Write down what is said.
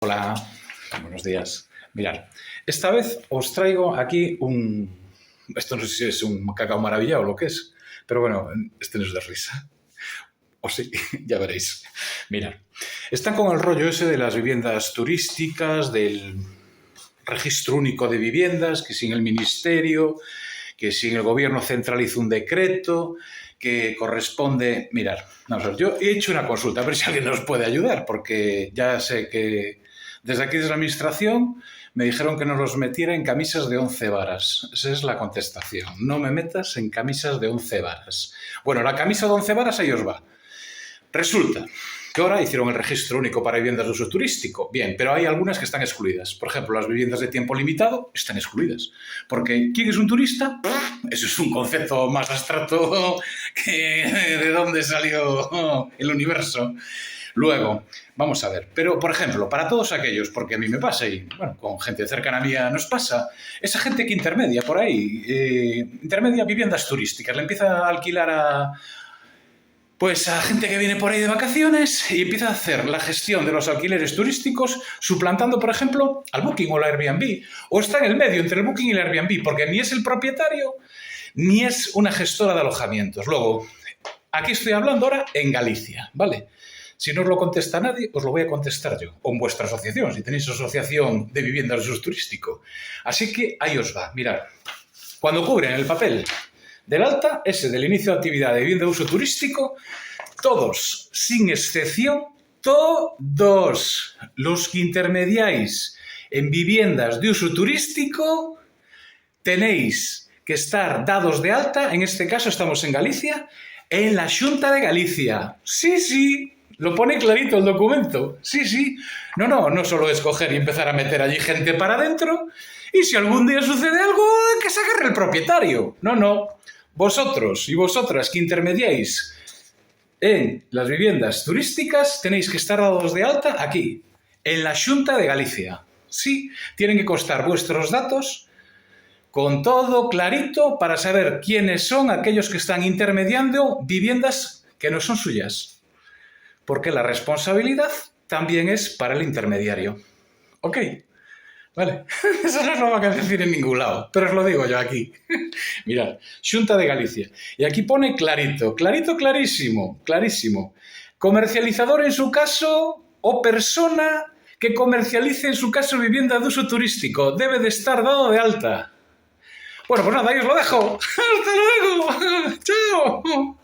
Hola, buenos días. Mirad, esta vez os traigo aquí un... Esto no sé si es un cacao maravilla o lo que es, pero bueno, este no es de risa. O sí, ya veréis. Mirad, están con el rollo ese de las viviendas turísticas, del registro único de viviendas, que sin el ministerio, que sin el gobierno centraliza un decreto, que corresponde... Mirad, vamos a ver, yo he hecho una consulta, a ver si alguien nos puede ayudar, porque ya sé que desde aquí, desde la administración, me dijeron que no los metiera en camisas de 11 varas. Esa es la contestación. No me metas en camisas de 11 varas. Bueno, la camisa de 11 varas ahí os va. Resulta que ahora hicieron el registro único para viviendas de uso turístico. Bien, pero hay algunas que están excluidas. Por ejemplo, las viviendas de tiempo limitado están excluidas. Porque ¿quién es un turista? Eso es un concepto más abstracto que de dónde salió el universo. Luego, vamos a ver, pero por ejemplo, para todos aquellos, porque a mí me pasa y bueno, con gente cercana a mía nos pasa, esa gente que intermedia por ahí, intermedia viviendas turísticas, le empieza a alquilar a gente que viene por ahí de vacaciones y empieza a hacer la gestión de los alquileres turísticos suplantando, por ejemplo, al Booking o al Airbnb, o está en el medio entre el Booking y el Airbnb, porque ni es el propietario ni es una gestora de alojamientos. Luego, aquí estoy hablando ahora en Galicia, ¿vale? Si no os lo contesta nadie, os lo voy a contestar yo. O en vuestra asociación, si tenéis asociación de viviendas de uso turístico. Así que ahí os va. Mirad, cuando cubren el papel del alta, ese del inicio de actividad de vivienda de uso turístico, todos, sin excepción, todos los que intermediáis en viviendas de uso turístico, tenéis que estar dados de alta, en este caso estamos en Galicia, en la Xunta de Galicia. Sí, sí. Lo pone clarito el documento. Sí, sí. No solo es coger y empezar a meter allí gente para adentro y si algún día sucede algo, que se agarre el propietario. No. Vosotros y vosotras que intermediáis en las viviendas turísticas tenéis que estar dados de alta aquí, en la Xunta de Galicia. Sí, tienen que constar vuestros datos con todo clarito para saber quiénes son aquellos que están intermediando viviendas que no son suyas. Porque la responsabilidad también es para el intermediario. ¿Ok? Vale. Eso no lo van a decir en ningún lado, pero os lo digo yo aquí. Mirad, Xunta de Galicia. Y aquí pone clarito, clarísimo. Comercializador en su caso o persona que comercialice en su caso vivienda de uso turístico debe de estar dado de alta. Bueno, pues nada, ahí os lo dejo. ¡Hasta luego! ¡Chao!